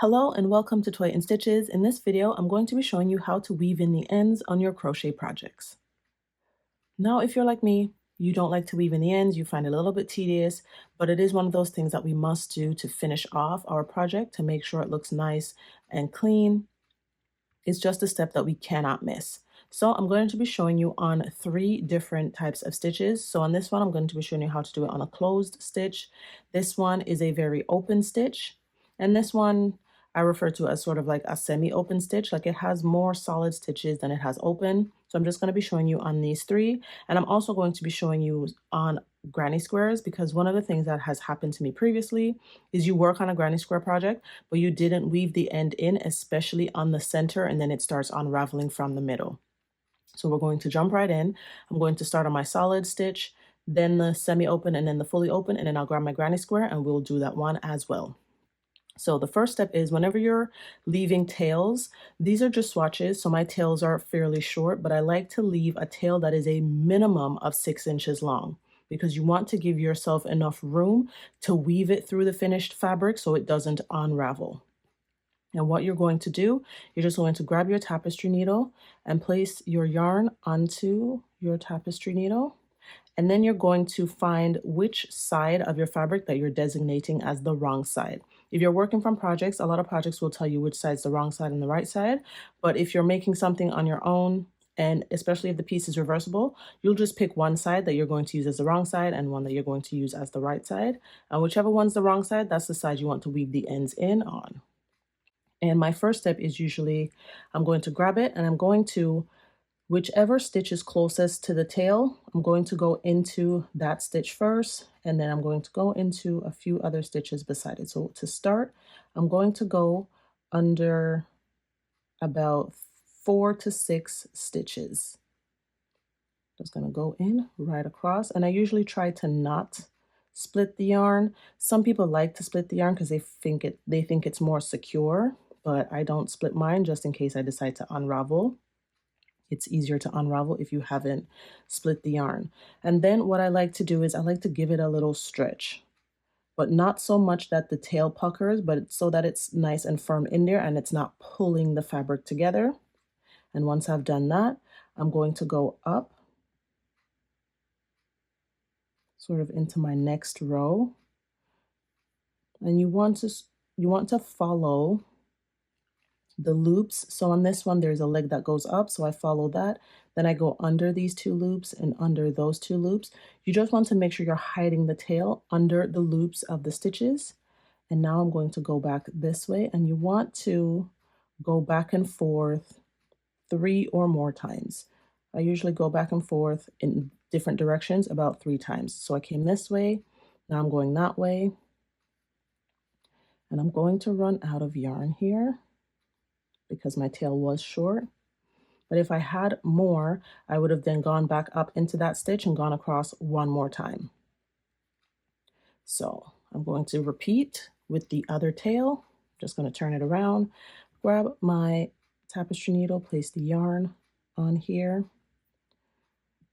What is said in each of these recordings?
Hello and welcome to Toy and Stitches. In this video, I'm going to be showing you how to weave in the ends on your crochet projects. Now, if you're like me, you don't like to weave in the ends, you find it a little bit tedious, but it is one of those things that we must do to finish off our project to make sure it looks nice and clean. It's just a step that we cannot miss. So I'm going to be showing you on 3 different types of stitches. So on this one, I'm going to be showing you how to do it on a closed stitch. This one is a very open stitch. And this one I refer to as sort of like a semi-open stitch, like it has more solid stitches than it has open. So I'm just going to be showing you on these 3. And I'm also going to be showing you on granny squares, because one of the things that has happened to me previously is you work on a granny square project, but you didn't weave the end in, especially on the center, and then it starts unraveling from the middle. So we're going to jump right in. I'm going to start on my solid stitch, then the semi-open, and then the fully open, and then I'll grab my granny square and we'll do that one as well. So the first step is whenever you're leaving tails, these are just swatches. So my tails are fairly short, but I like to leave a tail that is a minimum of 6 inches long, because you want to give yourself enough room to weave it through the finished fabric so it doesn't unravel. And what you're going to do, you're just going to grab your tapestry needle and place your yarn onto your tapestry needle. And then you're going to find which side of your fabric that you're designating as the wrong side. If you're working from projects, a lot of projects will tell you which side's the wrong side and the right side. But if you're making something on your own, and especially if the piece is reversible, you'll just pick one side that you're going to use as the wrong side and one that you're going to use as the right side. And whichever one's the wrong side, that's the side you want to weave the ends in on. And my first step is usually I'm going to grab it and I'm going to, whichever stitch is closest to the tail, I'm going to go into that stitch first, and then I'm going to go into a few other stitches beside it. So to start, I'm going to go under about 4 to 6 stitches. Just going to go in right across, and I usually try to not split the yarn. Some people like to split the yarn because they think it's more secure, but I don't split mine just in case I decide to unravel. It's easier to unravel if you haven't split the yarn. And then what I like to do is I like to give it a little stretch, but not so much that the tail puckers, but so that it's nice and firm in there and it's not pulling the fabric together. And once I've done that, I'm going to go up sort of into my next row. And you want to follow the loops. So on this one, there's a leg that goes up, so I follow that. Then I go under these 2 loops and under those 2 loops. You just want to make sure you're hiding the tail under the loops of the stitches. And now I'm going to go back this way, and you want to go back and forth 3 or more times. I usually go back and forth in different directions about 3 times. So I came this way, now I'm going that way, and I'm going to run out of yarn here because my tail was short. But if I had more, I would have then gone back up into that stitch and gone across one more time. So I'm going to repeat with the other tail. Just going to turn it around, grab my tapestry needle, place the yarn on here.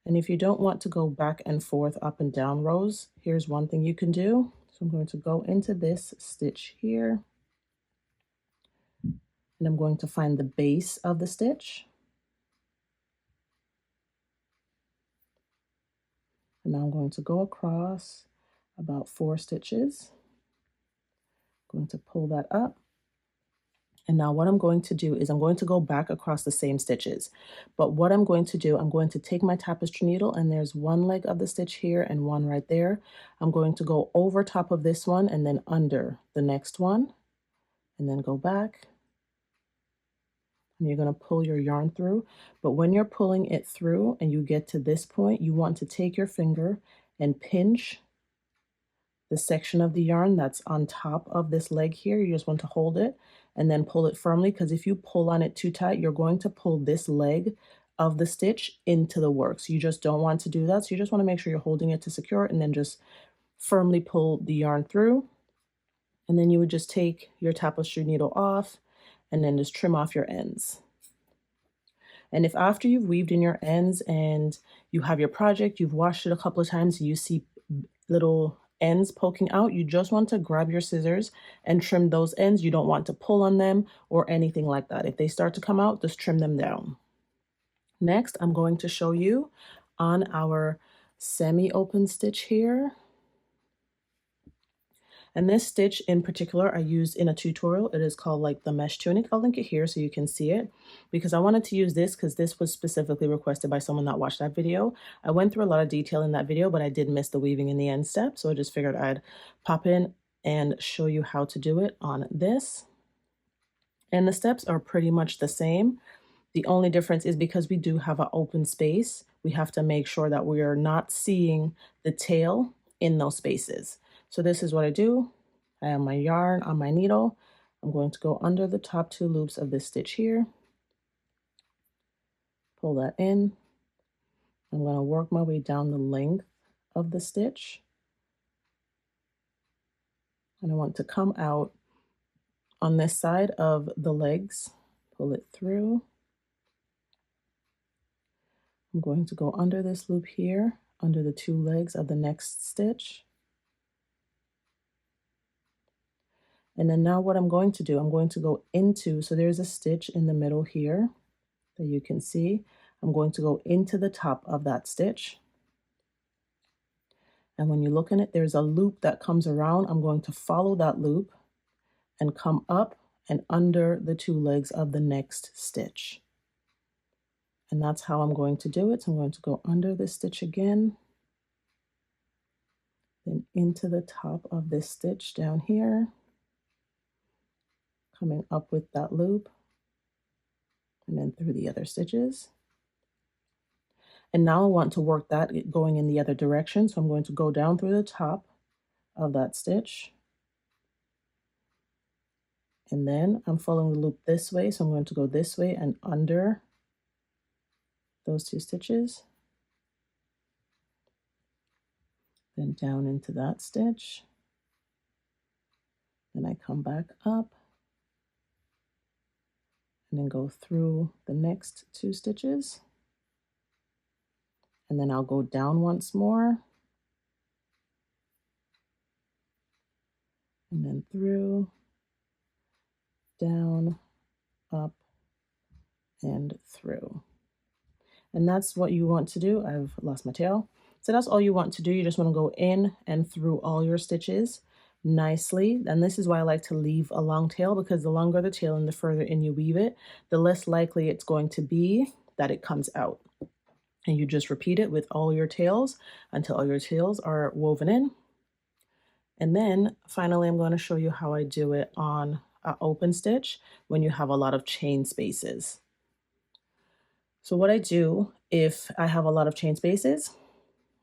And if you don't want to go back and forth up and down rows, here's one thing you can do. So I'm going to go into this stitch here, and I'm going to find the base of the stitch. And now I'm going to go across about 4 stitches. I'm going to pull that up. And now what I'm going to do is I'm going to go back across the same stitches. But what I'm going to do, I'm going to take my tapestry needle, and there's one leg of the stitch here and one right there. I'm going to go over top of this one and then under the next one, and then go back. And you're going to pull your yarn through. But when you're pulling it through and you get to this point, you want to take your finger and pinch the section of the yarn that's on top of this leg here. You just want to hold it and then pull it firmly, because if you pull on it too tight, you're going to pull this leg of the stitch into the work. So you just don't want to do that. So you just want to make sure you're holding it to secure it, and then just firmly pull the yarn through. And then you would just take your tapestry needle off and then just trim off your ends. And if after you've weaved in your ends and you have your project, you've washed it a couple of times, you see little ends poking out, you just want to grab your scissors and trim those ends. You don't want to pull on them or anything like that. If they start to come out, just trim them down. Next, I'm going to show you on our semi-open stitch here. And this stitch in particular, I used in a tutorial. It is called like the mesh tunic. I'll link it here so you can see it, because I wanted to use this because this was specifically requested by someone that watched that video. I went through a lot of detail in that video, but I did miss the weaving in the end step. So I just figured I'd pop in and show you how to do it on this. And the steps are pretty much the same. The only difference is because we do have an open space, we have to make sure that we are not seeing the tail in those spaces. So this is what I do. I have my yarn on my needle. I'm going to go under the top 2 loops of this stitch here. Pull that in. I'm going to work my way down the length of the stitch. And I want to come out on this side of the legs. Pull it through. I'm going to go under this loop here, under the 2 legs of the next stitch. And then now what I'm going to do, I'm going to go into, so there's a stitch in the middle here that you can see. I'm going to go into the top of that stitch. And when you look in it, there's a loop that comes around. I'm going to follow that loop and come up and under the 2 legs of the next stitch. And that's how I'm going to do it. So I'm going to go under this stitch again, then into the top of this stitch down here, coming up with that loop, and then through the other stitches. And now I want to work that going in the other direction. So I'm going to go down through the top of that stitch. And then I'm following the loop this way. So I'm going to go this way and under those 2 stitches. Then down into that stitch. Then I come back up and then go through the next 2 stitches. And then I'll go down once more. And then through, down, up, and through. And that's what you want to do. I've lost my tail. So that's all you want to do. You just want to go in and through all your stitches nicely. And this is why I like to leave a long tail, because the longer the tail and the further in you weave it, the less likely it's going to be that it comes out. And you just repeat it with all your tails until all your tails are woven in. And then finally, I'm going to show you how I do it on an open stitch when you have a lot of chain spaces. So what I do if I have a lot of chain spaces,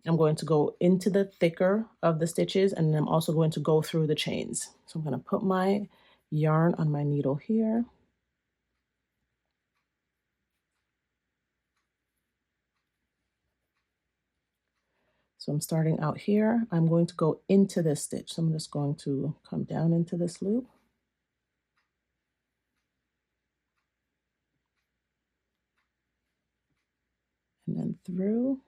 I'm going to go into the thicker of the stitches, and I'm also going to go through the chains. So I'm going to put my yarn on my needle here. So I'm starting out here. I'm going to go into this stitch. So I'm just going to come down into this loop. And then through,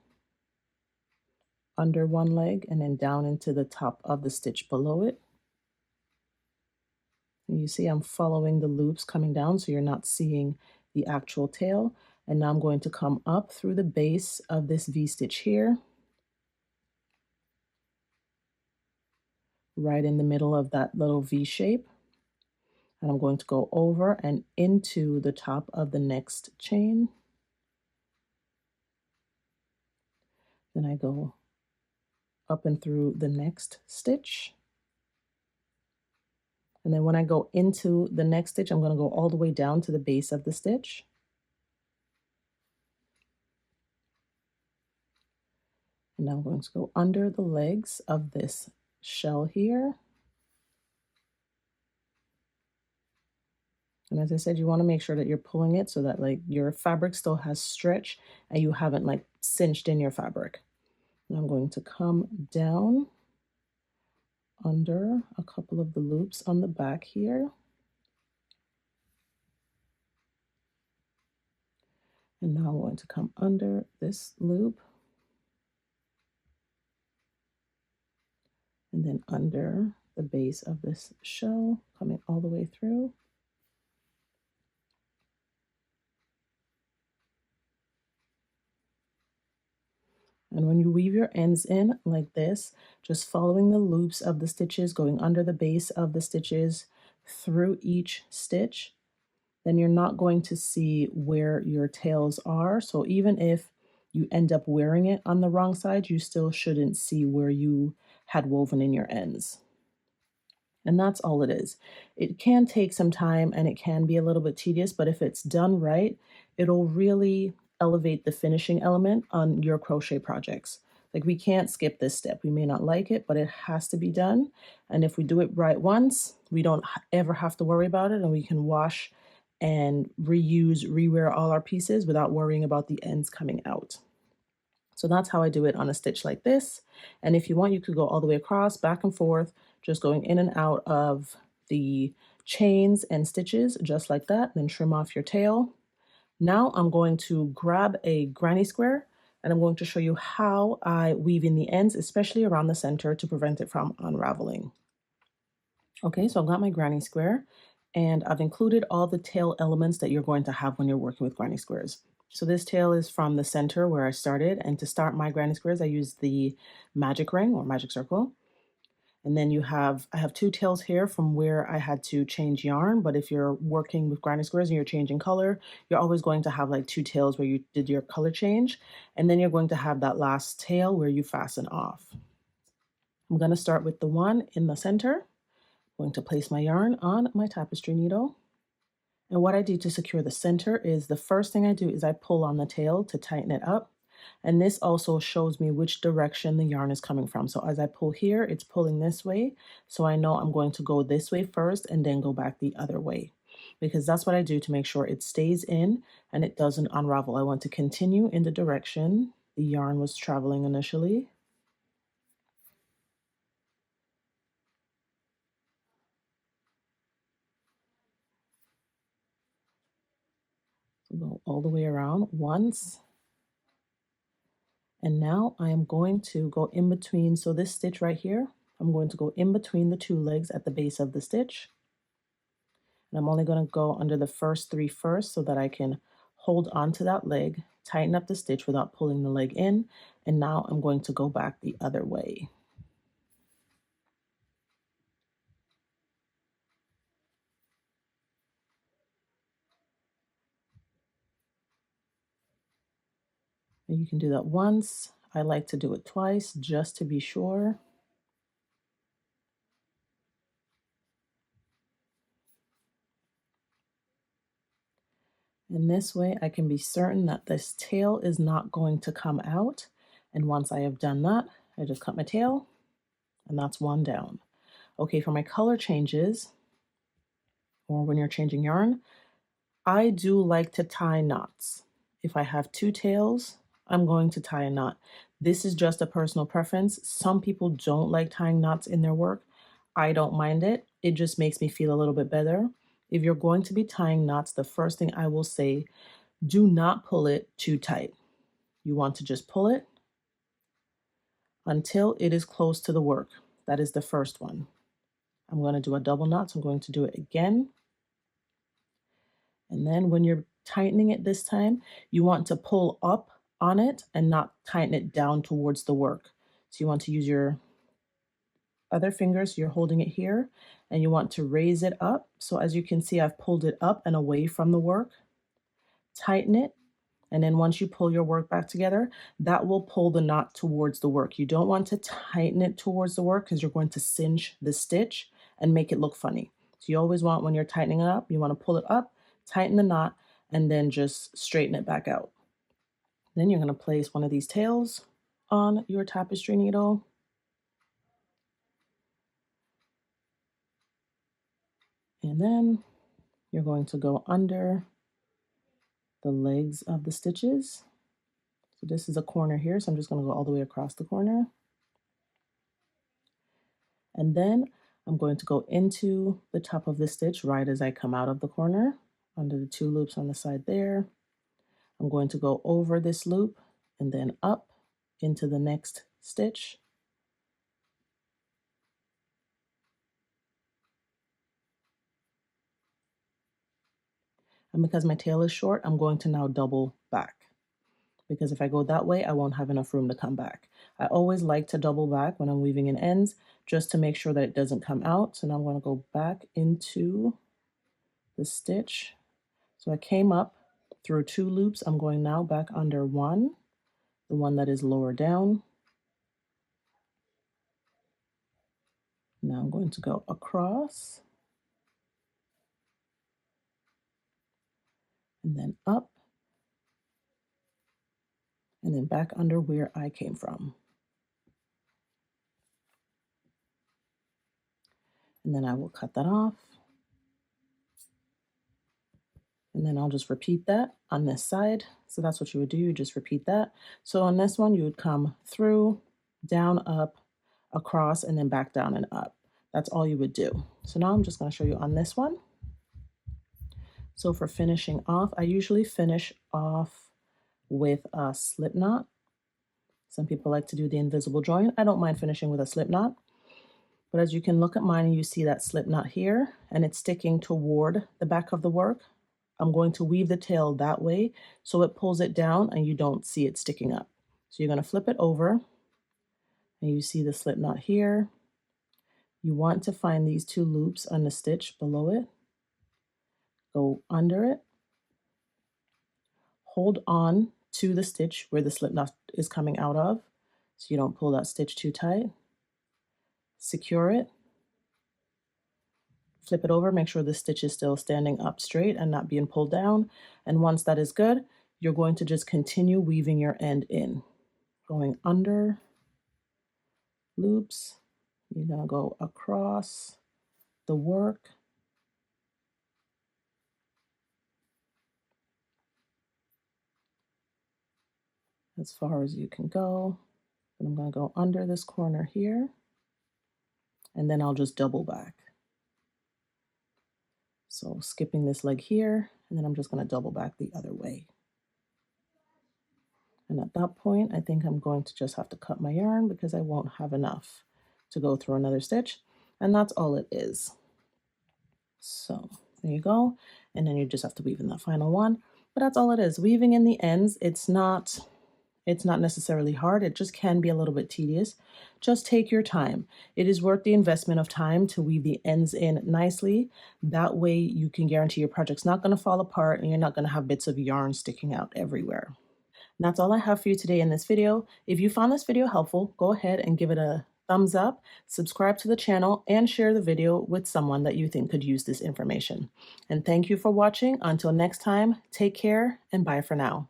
under one leg, and then down into the top of the stitch below it. And you see I'm following the loops coming down, so you're not seeing the actual tail. And now I'm going to come up through the base of this V-stitch here, right in the middle of that little V shape. And I'm going to go over and into the top of the next chain. Then I go up and through the next stitch. And then when I go into the next stitch, I'm going to go all the way down to the base of the stitch. And now I'm going to go under the legs of this shell here. And as I said, you want to make sure that you're pulling it so that like your fabric still has stretch and you haven't like cinched in your fabric. And I'm going to come down under a couple of the loops on the back here. And now I'm going to come under this loop and then under the base of this shell, coming all the way through. And when you weave your ends in like this, just following the loops of the stitches, going under the base of the stitches through each stitch, then you're not going to see where your tails are. So even if you end up wearing it on the wrong side, you still shouldn't see where you had woven in your ends. And that's all it is. It can take some time and it can be a little bit tedious, but if it's done right, it'll really elevate the finishing element on your crochet projects. Like we can't skip this step. We may not like it, but it has to be done. And if we do it right once, we don't ever have to worry about it, and we can wash and reuse, rewear all our pieces without worrying about the ends coming out. So that's how I do it on a stitch like this. And if you want, you could go all the way across, back and forth, just going in and out of the chains and stitches, just like that. Then trim off your tail. Now I'm going to grab a granny square and I'm going to show you how I weave in the ends, especially around the center, to prevent it from unraveling. Okay, so I've got my granny square and I've included all the tail elements that you're going to have when you're working with granny squares. So this tail is from the center where I started, and to start my granny squares, I use the magic ring or magic circle. And then I have two tails here from where I had to change yarn, but if you're working with granny squares and you're changing color, you're always going to have like two tails where you did your color change, and then you're going to have that last tail where you fasten off. I'm going to start with the one in the center. I'm going to place my yarn on my tapestry needle. And what I do to secure the center is the first thing I do is I pull on the tail to tighten it up. And this also shows me which direction the yarn is coming from. So as I pull here, it's pulling this way. So I know I'm going to go this way first and then go back the other way, because that's what I do to make sure it stays in and it doesn't unravel. I want to continue in the direction the yarn was traveling initially. Go all the way around once. And now I am going to go in between. So this stitch right here, I'm going to go in between the two legs at the base of the stitch. And I'm only going to go under the first three first so that I can hold onto that leg, tighten up the stitch without pulling the leg in. And now I'm going to go back the other way. And you can do that once. I like to do it twice just to be sure. And this way I can be certain that this tail is not going to come out. And once I have done that, I just cut my tail, and that's one down. Okay, for my color changes, or when you're changing yarn, I do like to tie knots. If I have two tails, I'm going to tie a knot. This is just a personal preference. Some people don't like tying knots in their work. I don't mind it. It just makes me feel a little bit better. If you're going to be tying knots, the first thing I will say, do not pull it too tight. You want to just pull it until it is close to the work. That is the first one. I'm going to do a double knot, so I'm going to do it again. And then when you're tightening it this time, you want to pull up on it and not tighten it down towards the work. So you want to use your other fingers, you're holding it here, and you want to raise it up. So as you can see, I've pulled it up and away from the work. Tighten it. And then once you pull your work back together, that will pull the knot towards the work. You don't want to tighten it towards the work because you're going to cinch the stitch and make it look funny. So you always want, when you're tightening it up, you want to pull it up, tighten the knot, and then just straighten it back out. Then you're going to place one of these tails on your tapestry needle. And then you're going to go under the legs of the stitches. So this is a corner here, so I'm just going to go all the way across the corner. And then I'm going to go into the top of the stitch right as I come out of the corner, under the two loops on the side there. I'm going to go over this loop and then up into the next stitch. And because my tail is short, I'm going to now double back, because if I go that way, I won't have enough room to come back. I always like to double back when I'm weaving in ends, just to make sure that it doesn't come out. So now I'm going to go back into the stitch. So I came up through 2 loops. I'm going now back under one, the one that is lower down. Now I'm going to go across and then up and then back under where I came from. And then I will cut that off. And then I'll just repeat that on this side. So that's what you would do, you just repeat that. So on this one, you would come through, down, up, across, and then back down and up. That's all you would do. So now I'm just going to show you on this one. So for finishing off, I usually finish off with a slip knot. Some people like to do the invisible join. I don't mind finishing with a slip knot. But as you can look at mine, and you see that slip knot here, and it's sticking toward the back of the work. I'm going to weave the tail that way so it pulls it down and you don't see it sticking up. So you're going to flip it over and you see the slip knot here. You want to find these 2 loops on the stitch below it. Go under it. Hold on to the stitch where the slip knot is coming out of so you don't pull that stitch too tight. Secure it. Flip it over, make sure the stitch is still standing up straight and not being pulled down. And once that is good, you're going to just continue weaving your end in. Going under loops, you're going to go across the work. As far as you can go. And I'm going to go under this corner here. And then I'll just double back. So skipping this leg here, and then I'm just going to double back the other way. And at that point, I think I'm going to just have to cut my yarn because I won't have enough to go through another stitch. And that's all it is. So there you go. And then you just have to weave in that final one. But that's all it is. Weaving in the ends, it's not necessarily hard. It just can be a little bit tedious. Just take your time. It is worth the investment of time to weave the ends in nicely. That way you can guarantee your project's not going to fall apart and you're not going to have bits of yarn sticking out everywhere. And that's all I have for you today in this video. If you found this video helpful, go ahead and give it a thumbs up, subscribe to the channel, and share the video with someone that you think could use this information. And thank you for watching. Until next time, take care and bye for now.